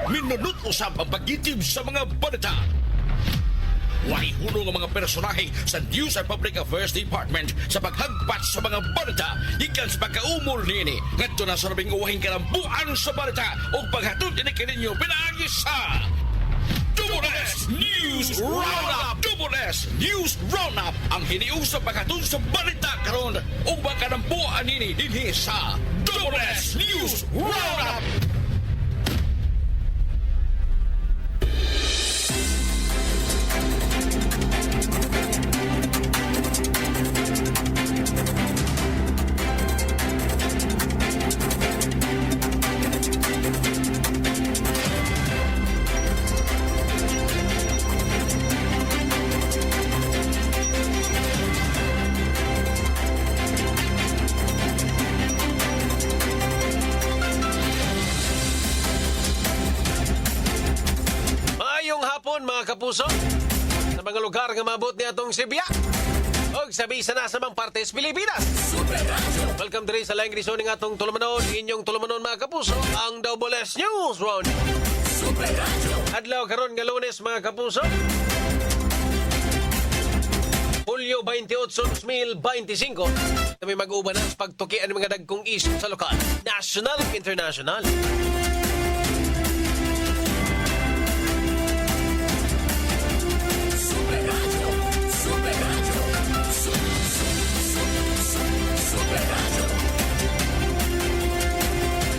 Minunot usab ang pagitib sa mga balita. Why hunong ang mga personahe sa News and Public Affairs Department sa paghagpat sa mga balita ikan sa pagkaumol niini ngadto na sa labing uwahing kalambuan sa balita o paghatod ini kininyo pinaagi sa Double S News Roundup! Double S News Roundup ang hiniusap paghatod sa balita karon o kalambuan nini dinhi sa Double S News Roundup! Mga kapuso, sa mga lugar nga mabot ni atong Sibya o sabi sa nasa mga partes Pilipinas. Welcome to rin sa laing risyon ng atong tulumanon, inyong tulumanon mga kapuso, ang Double S News Round. Adlaw karon nga Lunes mga kapuso, Hulyo 28, 2025. Kami mag-uban ang pagtukian ng mga dagkong isyu sa lokal, national, international.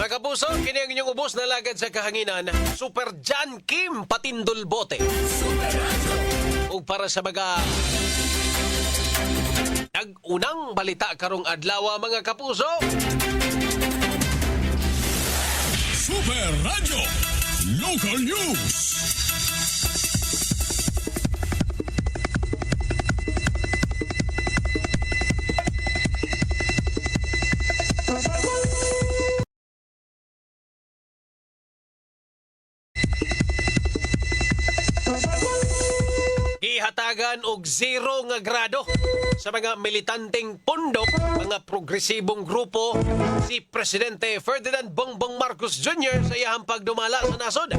Mga kapuso, kini ang inyong ubos na lagad sa kahanginan, Super John Kim Patindol Bote. O para sa mga nag-unang balita karong adlaw mga kapuso. Super Radio Local News. Gihatagan og 0 nga grado sa mga militanteng pundok, mga progresibong grupo si Presidente Ferdinand Bongbong Marcos Jr. sa iyahang pagdumala sa nasod.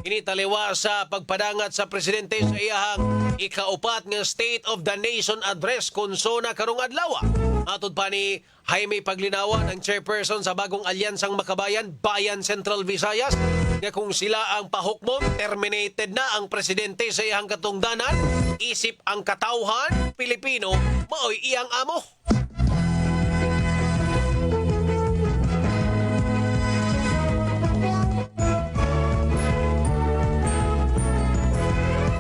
Initaliwa sa pagpadangat sa Presidente sa iyahang ikaupat nga State of the Nation Address konsona karong adlaw. Atod pa ni Jaime Paglinawan, ang chairperson sa bagong alyansang Makabayan, Bayan Central Visayas, nga kung sila ang pahukmon, terminated na ang presidente sa iyang katungdanan, isip ang katawhan, Pilipino, maoy iyang amo.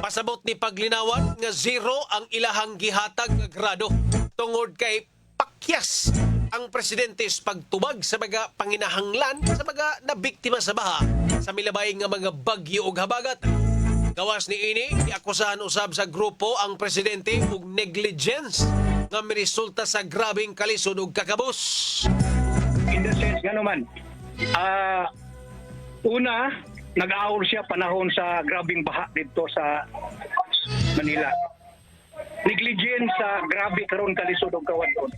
Pasabot ni Paglinawan nga 0 ang ilahang gihatag nga grado tungod kay pakyas ang presidente sa pagtubag sa mga panginahanglan sa mga nabiktima sa baha sa milabay nga mga bagyo ug habagat. Gawas ni ini, iakusahan usab sa grupo ang presidente og negligence nga miresulta sa grabing kalisod ug kakabus. In the sense, gano'n man, una, nag-aawol siya panahon sa grabing baha dito sa Manila. Negligence sa grabe karon kalisod ug kawadon.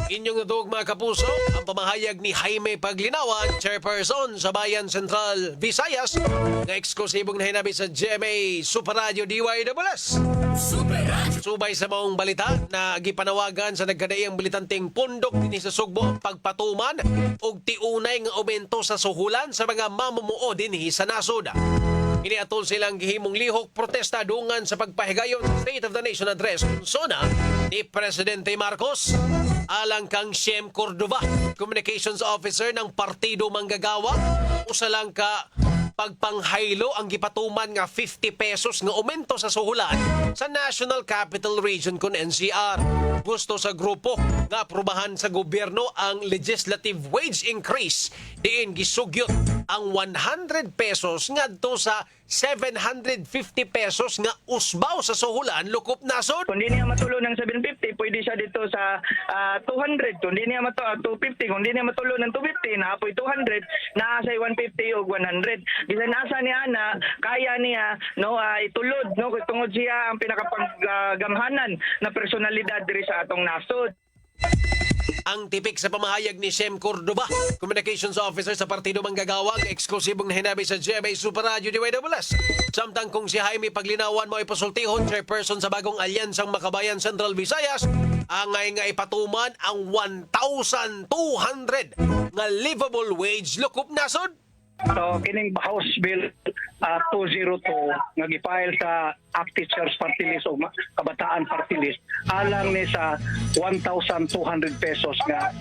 Inyong nadug mga kapuso, ang pamahayag ni Jaime Paglinawan, chairperson sa Bayan Central Visayas, na eksklusibong nahinabi sa GMA Super Radio DYWS. Subay sa maong balita na gipanawagan sa nagkadaiyang militanteng pundok din sa Sugbo pagpatuman og tiunay nga aumento sa suhulan sa mga mamumuo dinhi sa nasod. Iniatol silang gihimong lihok protesta dungan sa pagpahigayon sa State of the Nation Address konsona ni Presidente Marcos. Alang kang Shem Cordova, Communications Officer ng Partido Manggagawa, usa lang ka pagpanghaylo ang gipatuman nga 50 pesos nga aumento sa suhulan sa National Capital Region kun NCR. Gusto sa grupo nga aprobahan sa gobyerno ang legislative wage increase diin gisugyot ang 100 pesos ngadto sa 750 pesos nga usbaw sa suhulan lukop nasod. Kung di niya matulo ng 750, pwede siya dito sa 200. Kung di niya matulo 250, kung di niya matulo ng 250, naapoy 200, naasay 150 o 100. Bisan asa niya na kaya niya itulod tungod siya ang pinakapaggamhanan na personalidad diri sa atong nasod. Ang tipik sa pamahayag ni Shem Cordoba, Communications Officer sa Partido Manggagawang, eksklusibong nahinabi sa GMA Super Radio DYWS. Samtang kung si Jaime Paglinawan mo ipasultihon, chairperson sa bagong alyansang Makabayan Central Visayas, angay nga ipatuman ang 1,200 nga livable wage lukup nasod. So kining House Bill 202 nga gifile sa Act Teachers Party List o Kabataan Party List alang ni sa 1,200 pesos nga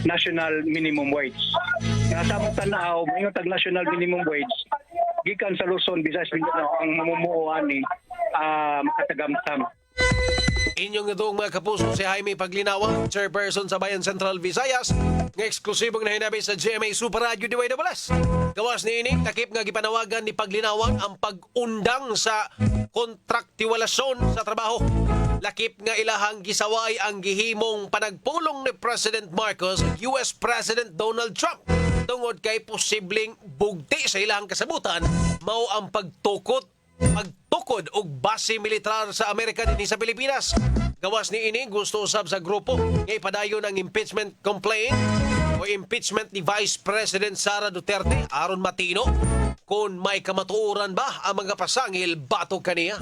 national minimum wage. Nga sa tanaw mayong tag national minimum wage gikan sa Luzon, Visayas, Mindanao ang mamumuo ani makatagamtam. Inyong itong mga kapuso si Jaime Paglinawan, chairperson sa Bayan Central Visayas, nga eksklusibong nahinabi sa GMA Super Radio DYWS. Gawas ni ini, takip nga gipanawagan ni Paglinawan ang pag-undang sa kontraktiwalasyon sa trabaho. Lakip nga ilahang gisaway ang gihimong panagpulong ni President Marcos at US President Donald Trump tungod kay posibleng bugti sa ilahang kasabutan mao ang pagtukod og base militar sa Amerika dinhi sa Pilipinas. Gawas ni ini gusto usab sa grupo nga ipadayon ang impeachment complaint o impeachment ni Vice President Sara Duterte aron matino kung may kamatuoran ba ang mga pasangil batok kaniya.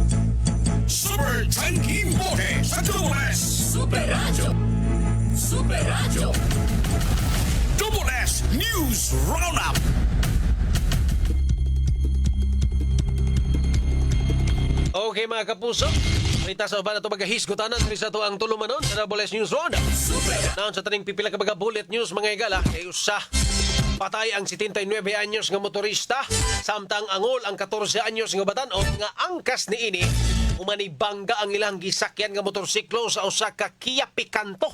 Super Tanking Bote sa Double-S. Super Radio. Super Radio. Double-S News Roundup. Okay mga kapuso, kita sa ba na ito magahisgotanan sa ito ang tulumanon sa Double-S News Roundup. Naon sa taning pipila ka mga bullet news mga igala, kay usa patay ang 79 anyos nga motorista, samtang angol ang 14 anyos nga batan-o nga angkas ni ini umanibangga ang ilang gisakyan nga motorsiklo sa usa ka Kia Picanto.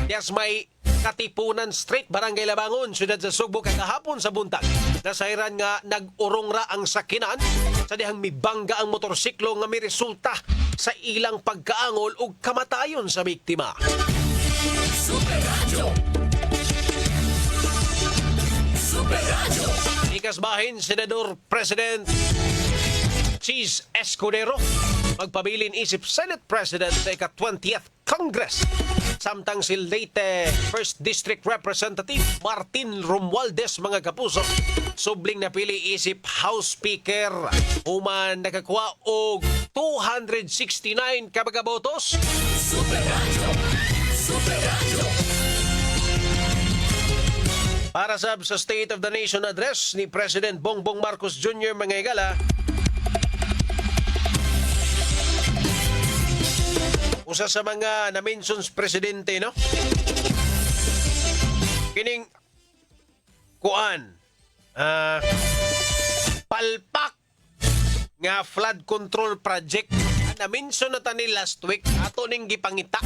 Yes, may Katipunan Street, Barangay Labangon, siyudad sa Sugbo kagahapon sa buntag. Nasairan nga nag-urong ra ang sakinan sa dihang mibangga ang motorsiklo nga may resulta sa ilang pagkaangol ug kamatayon sa biktima. Super Radio. Super Radio. Ikasbahin, Senador President Cheese Escudero magpabilin isip Senate President sa ika-20th Congress. Samtang si Leyte 1st District Representative Martin Romualdez mga kapuso subling napili isip House Speaker human nakakuha og 269 ka mga botos. Super Radio. Super Radio. Para sa State of the Nation Address ni President Bongbong Marcos Jr. mga igala, usa sa mga na-mentions presidente, no? Kining kuan palpak nga flood control project na-mention na tani last week ato ning gipangita.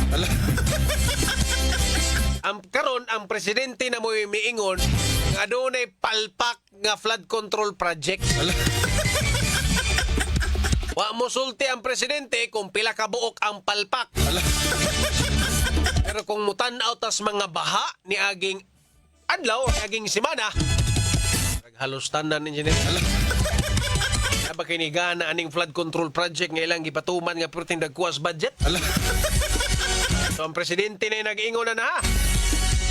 Ang karon ang presidente na mo miingon nga adunay palpak nga flood control project. Wa mo sulti ang presidente kung pila ka buok ang palpak. Pero kung mutan-aw tas mga baha ni aging adlaw, ni aging semana, halos tanan engineer. Aba kinigana aning flood control project nga ilang gipatuman nga perting dagkuas budget. So ang presidente na nag-ingon na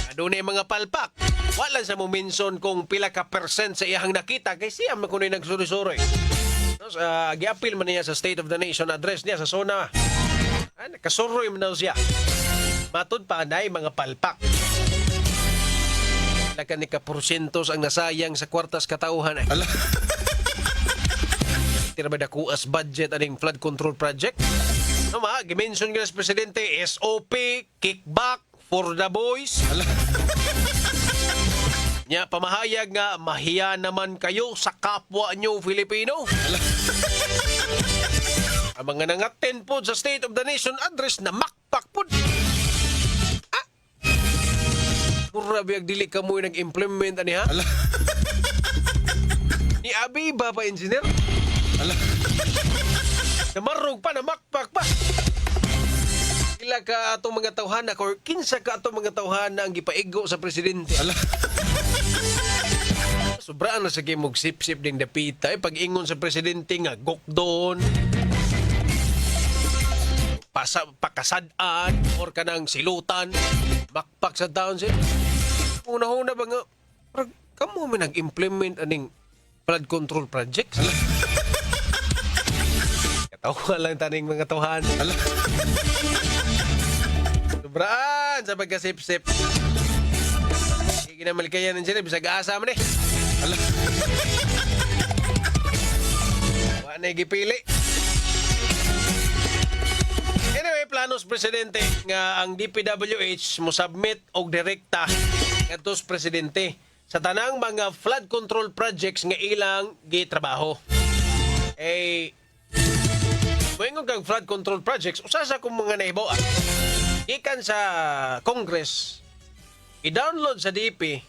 adunay mga palpak. Wala sa mo mention kung pila ka percent sa iyang nakita kay siya man kunoy nagsuri-suri. Giapil man niya sa State of the Nation Address niya sa zona. Nakasuroy man daw siya. Matod pa na mga palpak. Lakan ni ka porsyentos ang nasayang sa kwartas katauhan. Tira ba dakuas budget aning flood control project? Gimension nga sa presidente, SOP, kickback for the boys. Nya pamahayag nga mahiya naman kayo sa kapwa nyo Filipino. Ang mga nangaten po sa State of the Nation Address na makpak po. Mura biyag dili ka mo nag-implement ani ha? Ni Abi ba pa engineer? Namarog pa, namakpak pa. Kila ka atong mga tawhana or kinsa ka atong mga tawhana ang gipaigo sa presidente. Sobraan na sa kimog sip-sip ding dapita. Pag-ingon sa presidente nga, gokdon, pakasadaan, or kanang silutan, Bakpak sa taon siya. Una-una ba nga, kamo may nag-implement aning flood control projects? Katawa lang taning mga tuhan. Sobraan sa pagkasip-sip. Sige na malikayan ng sila, bisag aasa mo ni. Wala na gipili. Anyway, planos presidente nga ang DPWH mo submit og direkta ngadtos presidente sa tanang mga flood control projects nga ilang gitrabaho. Moingon kang flood control projects, usa sa kung mga nahibaw gikan sa Congress, i-download sa DP,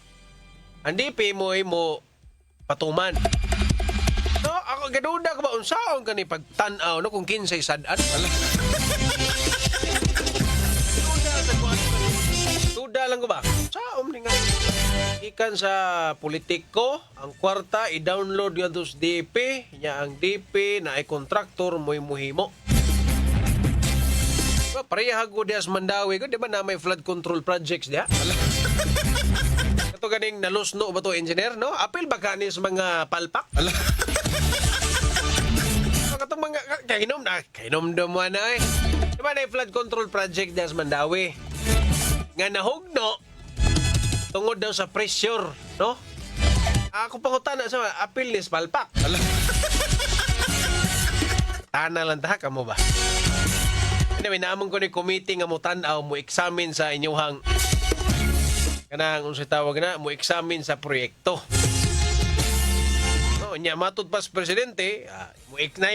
ang DP mo patuman. No, ako gaduda ko ba unsaon kani pagtan-aw no kung kinsay sad-an. Duda lang ko ba? Saom ni nga. Ikan sa politiko, ang kwarta i-download nga dos DP, nya ang DP na ay kontraktor mo'y muhimo. Diba, parehag ko dias Mandawi ko, di ba na may flood control projects diha? Ito ganing nalusno ba to engineer, no? Apil ba kanis mga palpak? Katong mga kainom daw mo na eh. Di ba na flood control project dias Mandawi? Nga nahugno tungod daw sa pressure, no? Ako pangutana sa apil ni palpak. Tana lang ta kamo ba? Anyway, naamon ko ni committee nga mo tan-aw mo examine sa inyong kanang unsay tawag na mo examine sa proyekto. No, nya matud pas presidente,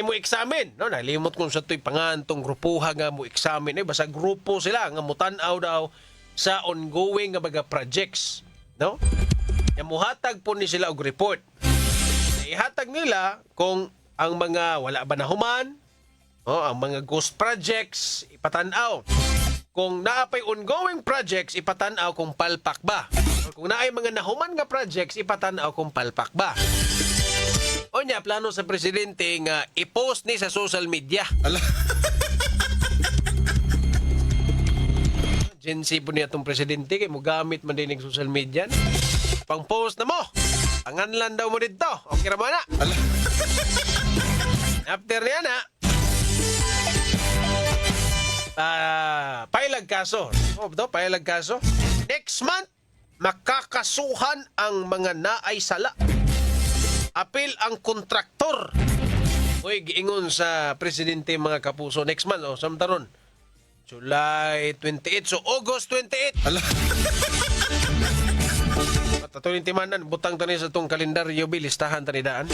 mo examine, no? Nalimot ko sa tuy pangantong grupuha nga mo examine, basta grupo sila nga mo tan-aw daw sa ongoing nga mga projects, no? Nya muhatag po ni sila og report. Ihatag nila kung ang mga wala ba nahuman, ang mga ghost projects ipatan-aw. Kung naapay ongoing projects ipatan-aw kung palpak ba. O kung naay mga nahuman nga projects ipatan-aw kung palpak ba. O nya plano sa presidente nga i-post ni sa social media. Agency po niya itong presidente kay mo gamit man din ng social media. Pang-post na mo. Panganlan daw mo dito. Okay naman na. After niya na, pailag kaso. Pailag kaso. Next month, makakasuhan ang mga naay sala. Apil ang kontraktor. Uy, giingon sa presidente mga kapuso. Next month, samtaron. July 28, so August 28. Matatuloy timanan, butang tani sa itong kalendaryo, listahan tanidaan.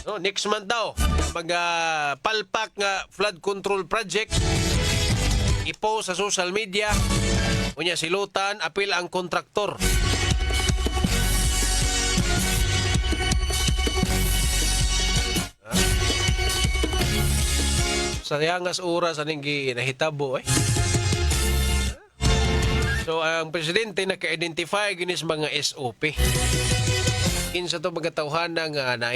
No, next month daw, palpak nga flood control project, ipost sa social media, unya silutan, apil ang kontraktor. Sayangas oras aning ginahitabo eh. So ang presidente naka-identify ginis mga SOP. Kinsa to mga tawhana nga na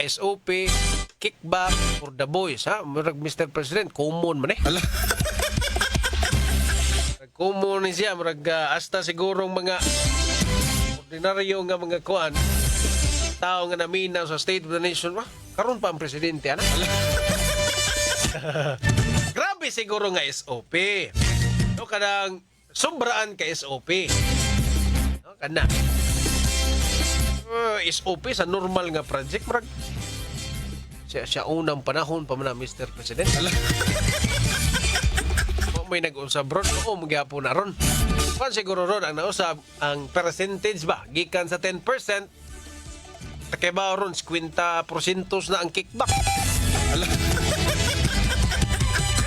SOP kickback for the boys ha. Murag Mr. President common man eh. Common ni siya murag hasta sigurong mga ordinaryo nga mga kuan tao nga naminaw sa State of the Nation ba. Karon pa ang presidente ana. Grabe siguro nga SOP. No, kanang sobraan ka SOP. No, kana. SOP sa normal nga project marag siya unang panahon pa man Mr. President. May nag-usab ron o magyapon na ron. Kung siguro ron ang nausab ang percentage ba gikan sa 10%. Takibaw ron 50% na ang kickback.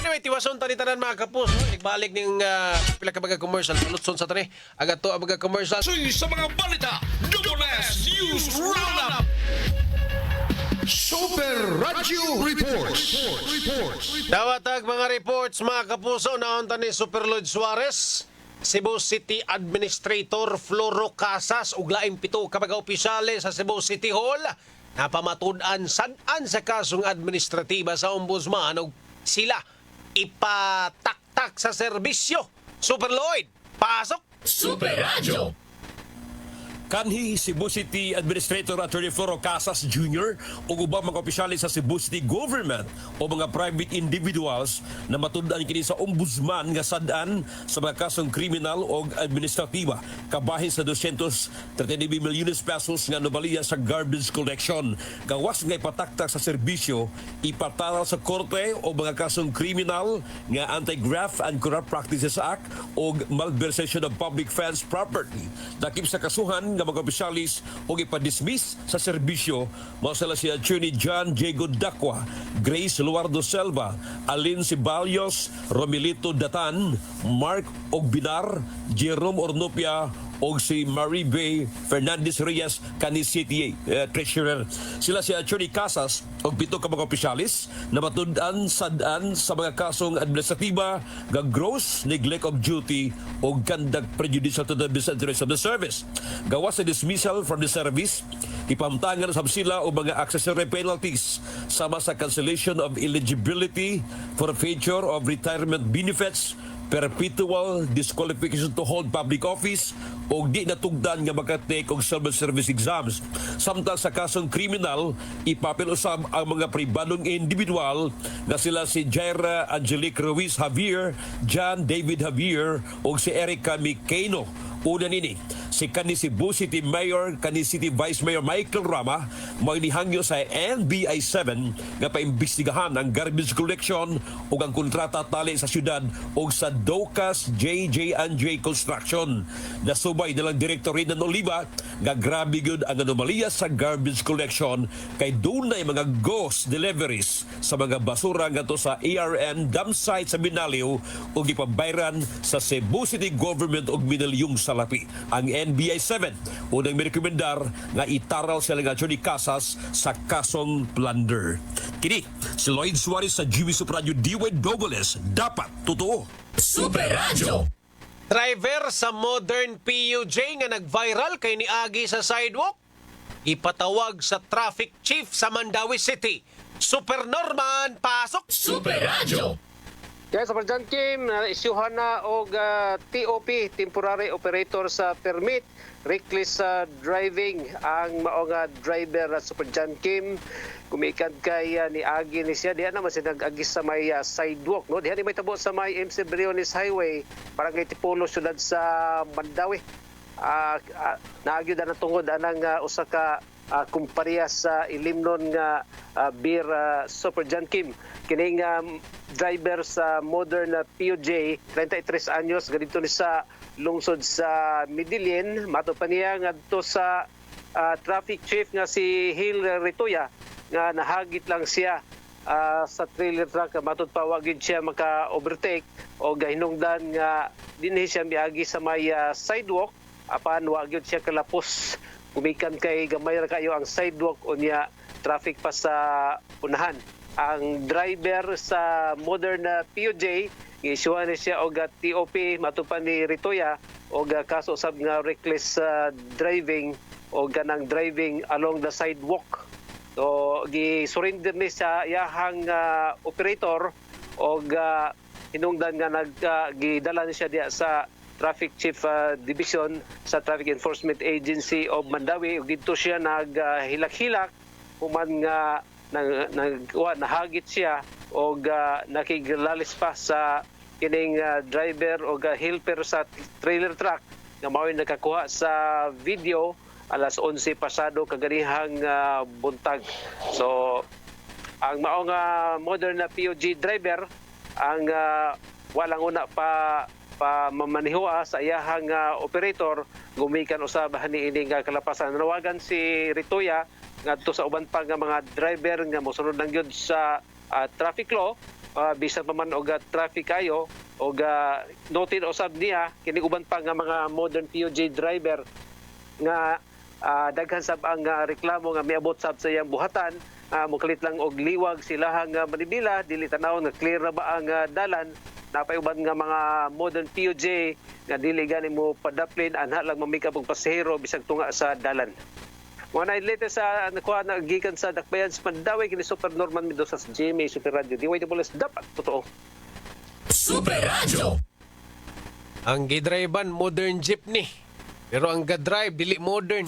Anyway, tiwason tani tanan mga kapus. Nagbalik ning pila ka mga commercial. Lutson sa tani. Agato ang mga commercial. Soy sa mga balita, Double S News Roundup. Super Radio Reports. Dawatag mga reports mga kapuso na ni Super Lloyd Suarez, Cebu City Administrator Floro Casas ug laing 7 ka mga opisyale sa Cebu City Hall napamatud-an sad-an sa kasong administratiba sa ombudsman ug sila ipataktak sa serbisyo. Super Lloyd. Pasok! Super Radio. Kanhi Cebu City Administrator Attorney Floro Casas Jr. ug ubang mga opisyalis sa Cebu City Government o mga private individuals na matud-an kini sa ombudsman nga sad-an sa mga kasong kriminal o administratiba kabahin sa 239 milyones pesos nga anomalya sa garbage collection. Gawas nga ipataktak sa serbisyo, ipataral sa korte o mga kasong kriminal nga Anti-Graft and Corrupt Practices Act o malversation of public funds property. Dakip sa kasuhan nga mga opisyalis o ipadismiss sa serbisyo mao sila si Attorney John Diego Dacua, Grace Luardo Selva, Alin Cibalios, Romilito Datan, Mark Ogbinar, Jerome Ornopia o si Marie Bay Fernandez Reyes kani City Treasurer. Sila si Attorney Casas o pito ka mga opisyalis na matud-an sad-an sa mga kasong administratiba nga gross neglect of duty o conduct prejudicial to the business interest of the service. Gawas sa dismissal from the service, ipamtangan sab sila o mga accessory penalties sama sa cancellation of eligibility, forfeiture of retirement benefits, perpetual disqualification to hold public office o di natugdan nga makatake og civil service exams. Samtang sa kasong kriminal, ipapil usab ang mga pribadong individual na sila si Jaira Angelique Ruiz Javier, John David Javier o si Erica Miqueno. Una nini, si kani Cebu City Mayor, kani City Vice Mayor Michael Rama, mo inihangyo sa NBI 7 nga paimbestigahan ang garbage collection o ang kontrata tali sa syudad o sa Docas JJ&J Construction. Nasubay nilang Direktor Renan Oliva nga grabe gyud ang anomalya sa garbage collection kay dunay mga ghost deliveries sa mga basura ngadto sa ARN dam site sa Binaliw o gipabayran sa Cebu City Government og Minalyong Salapi. Ang NBI 7 unang merekomendar nga itaral sila nga Attorney Casas sa kasong plunder. Kini si Lloyd Suarez sa GV Super Radio DWS, dapat totoo. Super Radio. Driver sa modern PUJ nga nag-viral kay niagi sa sidewalk, ipatawag sa traffic chief sa Mandawi City. Super Norman, pasok! Super Radio. Kaya sa Parjan Kim, isyuhan na og TOP, Temporary Operator sa Permit, reckless driving ang maong driver sa Parjan Kim. Kumikan kay ni agi ni siya, diyan naman siya nag-agis sa may sidewalk. No? Diyan may tabo sa may MC Briones Highway, Barangay Tipolo, syudad sa Mandawi. Naagyo na tungod anang usa ka kumparya sa ilimnon nga beer Super John Kim. Kining driver sa modern PUJ, 33 anyos, ganito ni sa lungsod sa Medellin. Mato pa niya ngadto sa traffic chief nga si Hil Ritoya nga nahagit lang siya sa trailer truck. Matod pa wagid siya maka-overtake o gahinungdan nga dinhi siya miagi sa may sidewalk apan wagid siya kalapos. Kumikan kay gamay ra kayo ang sidewalk unya traffic pa sa unahan. Ang driver sa modern PUJ giisuhan ni siya og TOP matupan ni Ritoya og kaso sab nga reckless driving o ganang driving along the sidewalk. So gi-surrender ni sa iyahang operator og hinungdan nga gidala ni siya diya sa Traffic Chief Division sa Traffic Enforcement Agency of Mandawi ug dito siya naghilak-hilak human nga nahagit siya og nakiglalis pa sa kining driver o helper sa trailer truck nga mao'y nakakuha sa video alas 11 pasado kaganihang buntag. So ang maong modern na PUJ driver ang walang una pa mamanihoa sa iyahang operator gumikan usab ni ining kalapasan. Nawagan si Ritoya ngadto sa uban pa nga mga driver nga mosunod lang gyud sa traffic law bisan pa man og traffic kayo og noted usab niya kini uban pa nga mga modern PUJ driver nga daghan sab ang reklamo nga miabot sab sa iyang buhatan. Mukalit lang og liwag silahang Manibila dili tanaw nga clear na ba ang dalan. Napay uban nga mga modern PUJ nga dili gani mo padaplin anha lang mamikap og pasahero bisag tunga sa dalan. Mga latest sa nakuha na gikan sa Dakbayan sa Mandawi kini Super Norman Mendoza sa GMA Super Radio. DWS dapat totoo. Super Radio. Ang gidrivean modern jeepney. Pero ang gadrive dili modern.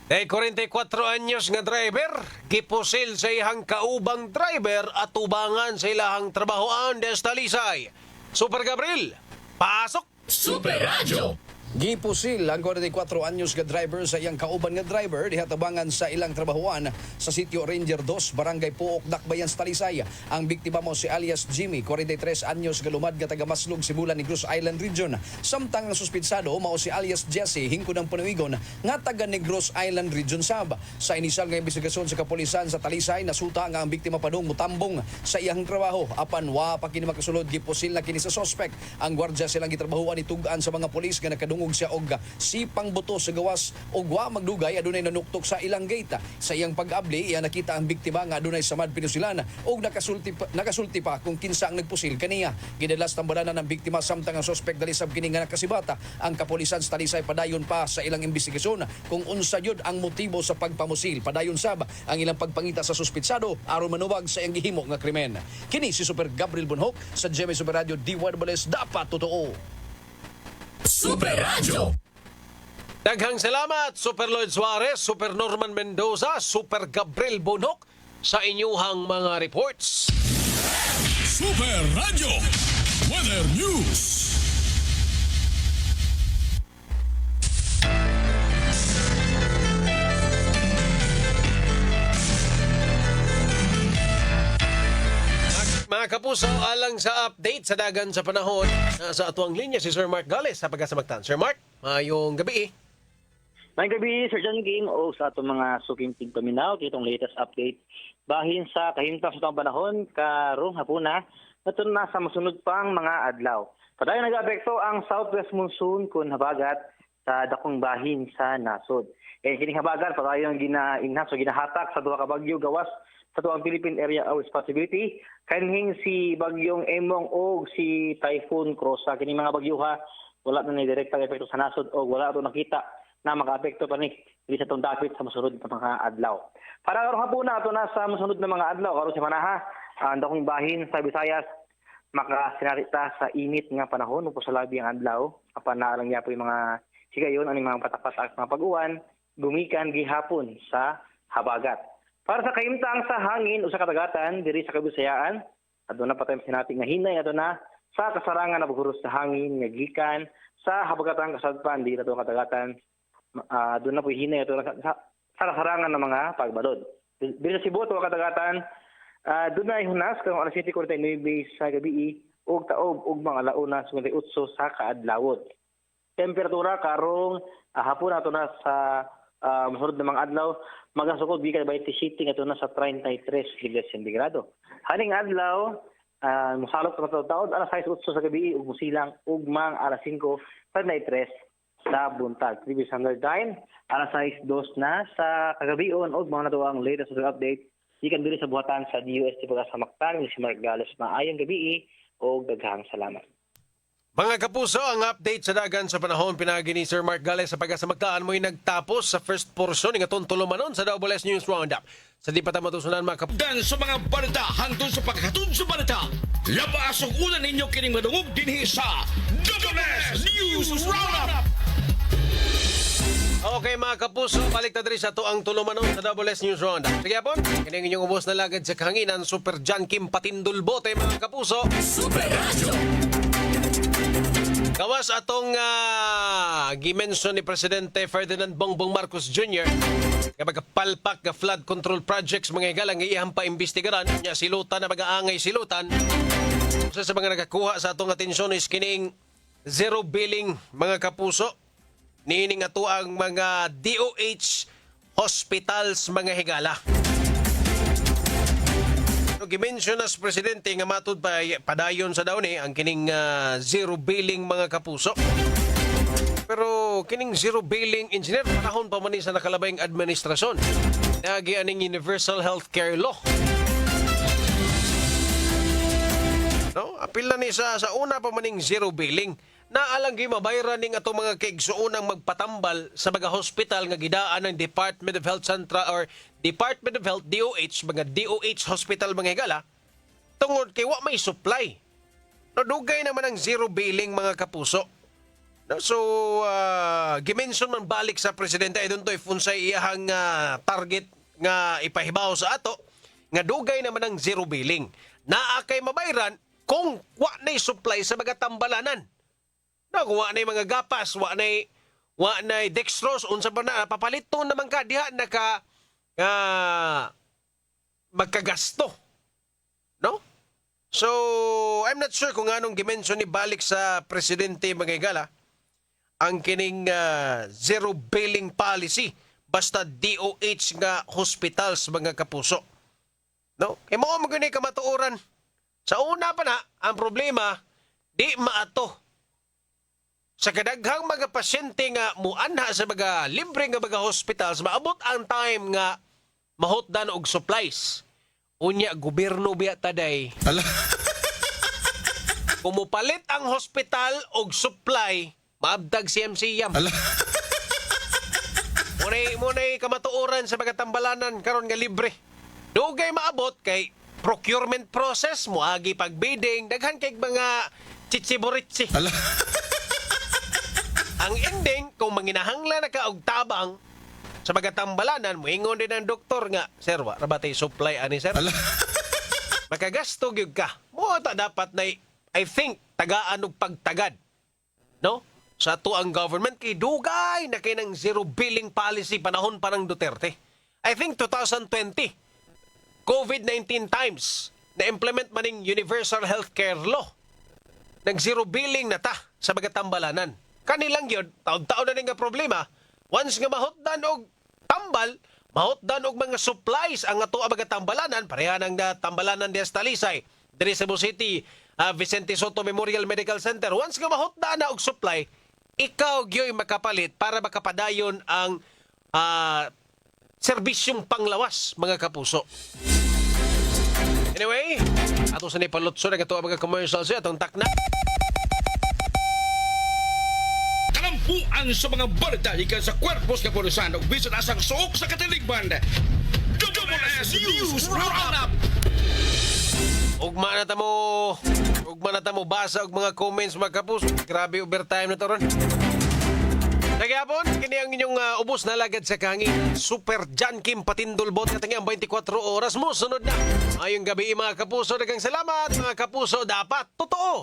Day 44 anyos nga driver, gipusil sa ihang kaubang driver at tubangan sa ilahang trabahoan des Talisay. Super Gabriel, pasok! Super Radio. Gipusil ang 44 anyos nga driver sa iyang kauban nga driver dihatabangan sa ilang trabahoan sa sitio Ranger 2, Barangay Puok, Dakbayan, Talisay. Ang biktima mo si alias Jimmy, 43 anyos nga lumad nga taga Maslog, Sibulan, Negros Island Region. Samtang ang suspitsado mao si alias Jesse, hingkod ng Punawigon nga taga Negros Island Region Sab. Sa inisyal nga investigasyon sa kapulisan sa Talisay, nasuta nga ang biktima padung mutambong sa iyang trabaho. Apan wa pa kini makasulod, gipusil na kini sa suspect. Ang gwardya silang gitrabahuan itugaan sa mga pulis nga nakadungog siya og sipang buto sa gawas og wa magdugay adunay nanuktok sa ilang gate. Sa iyang pag-abli, iya nakita ang biktima nga adunay samad pinusilan og nakasulti pa kung kinsa ang nagpusil kaniya. Gidalas tambadanan ng biktima samtang ang suspect dali sab kini nga nakasibata. Ang kapulisan sa Talisay padayon pa sa ilang investigasyon kung unsa yun ang motibo sa pagpamusil. Padayon sab ang ilang pagpangita sa suspitsado aron manuwag sa iyang gihimo nga krimen. Kini si Super Gabriel Bunhok sa GMA Super Radio DWS, dapat totoo. Super Radio. Daghang salamat, Super Lloyd Suarez, Super Norman Mendoza, Super Gabriel Bonhoc sa inyuhang mga reports. Super Radio. Weather News. Mga kapuso, alang sa update sa dagan sa panahon, sa atuang linya si Sir Mark Gales sa pagkasamagtan. Sir Mark, mayong gabi. May gabi, Sir John Game, o sa atong mga suking tigpaminaw, itong latest update. Bahin sa kahimtang sa itong panahon, karong hapuna, ito na sa masunod pang mga adlaw. Padayon nag-apekto ang southwest monsoon kung habagat sa dakong bahin sa nasod. Kining habagat, padayon ginainhas o ginahatak sa duha ka bagyo gawas sa tuwang Philippine Area of Responsibility, kanhing si Bagyong Emong o si Typhoon Crosa. Kini mga bagyuha, wala na ni direktang epekto sa nasod o wala ito nakita na maka-apekto pa ni hindi sa itong dapit sa masunod na mga adlaw. Para karong hapuna, ito na sa masunod na mga adlaw, karon sa manaha, ang dakong bahin sa Visayas, makasinarita sa init nga panahon, upo sa labi ang adlaw, apan naalang niya po yung mga sigayon, ang mga patapat at mga pag-uwan, gumikan gihapon sa habagat. Para sa kaimtang sa hangin o sa katagatan diri sa Kabisayaan, adto na patay sinating nga hinay adto na sa kasarangan na paghuros sa hangin nga gikan sa habagatan kasadpan diri sa katagatan. Doon na po hinay adto sa kasarangan ng mga pagbalod. Diri sa Cebu to katagatan, doon na ihunas kung alas 7:49 sa gabi og taob og mga launa 58 sa kaadlawon. Temperatura karong hapon ato na sa masunod na mga adlaw, magasukod gikan 27 ato na sa 33 degrees centigrado. Haning adlaw, mosalot sa taon alas 6:08 sa gabi ug musilang ugmang alas 5:33 sa buntag. Previous standard time, alas 6:02 na sa kagabion ug mga natuang latest update gikan diri sa buhatan sa DUST pagkasamaktan ni si Mark Gales. Maayong gabi ug daghang salamat. Mga kapuso, ang update sa dagan sa panahon pinagi ni Sir Mark Gales sa pagkasamagtaan mo'y nagtapos sa first portion ng atong tulumanon sa WS News Roundup. Sa di pa matusunan mga kapuso. Dan sa mga balita hangtod sa paghatod sa balita. Labas ang ulan ninyo kining madungog dinhi sa WS News Roundup. Okay mga kapuso, balik na diri sa to ang tulumanon sa WS News Roundup. Sige po, kining inyong ubos na lagad sa kahanginan, Super John Kim Patindul Bote mga kapuso. Super Radio. Kawas atong gimension ni Presidente Ferdinand Bongbong Marcos Jr. kapag palpak nga flood control projects mga higalang iyang paimbestigaran niya silutan na mag-aangay silutan. Sa mga nakakuha sa atong atensyon is kining zero billing mga kapuso. Nining ato ang mga DOH hospitals mga higala. Gimension as presidente nga matud pa padayon sa daw ni ang kining zero billing mga kapuso. Pero kining zero billing engineer panahon pa man ni sa nakalabayng administrasyon. Nagi aning Universal Healthcare Law. No, apil na ni sa una pa maning zero billing. Naalang gimabayran ning ato mga kaigsuonang magpatambal sa mga hospital nga gidaan ng Department of Health Central or Department of Health DOH mga DOH hospital mga higala tungod kay wa may supply No, dugay naman ang zero billing mga kapuso. No, so, gimension man balik sa presidente, I don't know if unsay iyahang target nga ipahibaw sa ato, nga dugay naman ang zero billing. Naa kay mabayran kung wa na'y supply sa mga tambalanan. No, kung wa na'y mga gapas, wa na'y dextrose, unsa ba na, papaliton naman ka, diha naka magkagasto. No? So, I'm not sure kung anong dimension ni balik sa presidente mga igala ang kining zero billing policy basta DOH nga hospitals mga kapuso. No? Kaya mo magunay kamatuoran. Sa una pa na, ang problema, di maato. Sa kadaghang mga pasyente nga muanha sa mga libre nga mga hospitals, maabot ang time nga mahotdan og supplies. Unya, gobyerno biya taday. Kumupalit ang hospital og supply, maabdag si MC Yam. Munay kamatuoran sa mga tambalanan karon nga libre. Dugay maabot kay procurement process mo agi pagbidding daghan kay mga chichiburitsi. Ang ending kung manginahanglan na ka og tabang sa mga tambalanan mo ingon din ang doktor nga, sir, wa ra ba tay supply ani sir? Makagasto gyud ka. Mo ta dapat na I think tagaan og pagtagad. No? Sa to ang government kay dugay na kay ng zero billing policy panahon pa ng Duterte. I think 2020 COVID-19 times na implement man ning universal healthcare law. Nag zero billing na ta sa mga tambalanan. Kanilang yun, taon-taon na nga problema. Once nga mahotdan og tambal, mahotdan og mga supplies ang ato ang mga tambalanan, pareha ng tambalanan di Talisay, diri sa Cebu City, Vicente Soto Memorial Medical Center. Once nga mahotdan na og supply, ikaw gyoy makapalit para makapadayon ang serbisyong panglawas, mga kapuso. Anyway, ato sa nipalutso na ito ang mga commercials atong takna. Kalampuan sa mga balita ikan sa kwerpos nga pulisan ug bisan asang suok sa katiligban. Double S News Roundup. Ugma na ta mo basa og mga comments mga kapuso. Grabe overtime na to ron. Nagyapon, kini ang inyong ubos na lagad sa kahangin. Super John Kim Patindulbot katang ang 24 oras mo sunod na. Ayong gabi mga kapuso, daghang salamat mga kapuso, dapat totoo.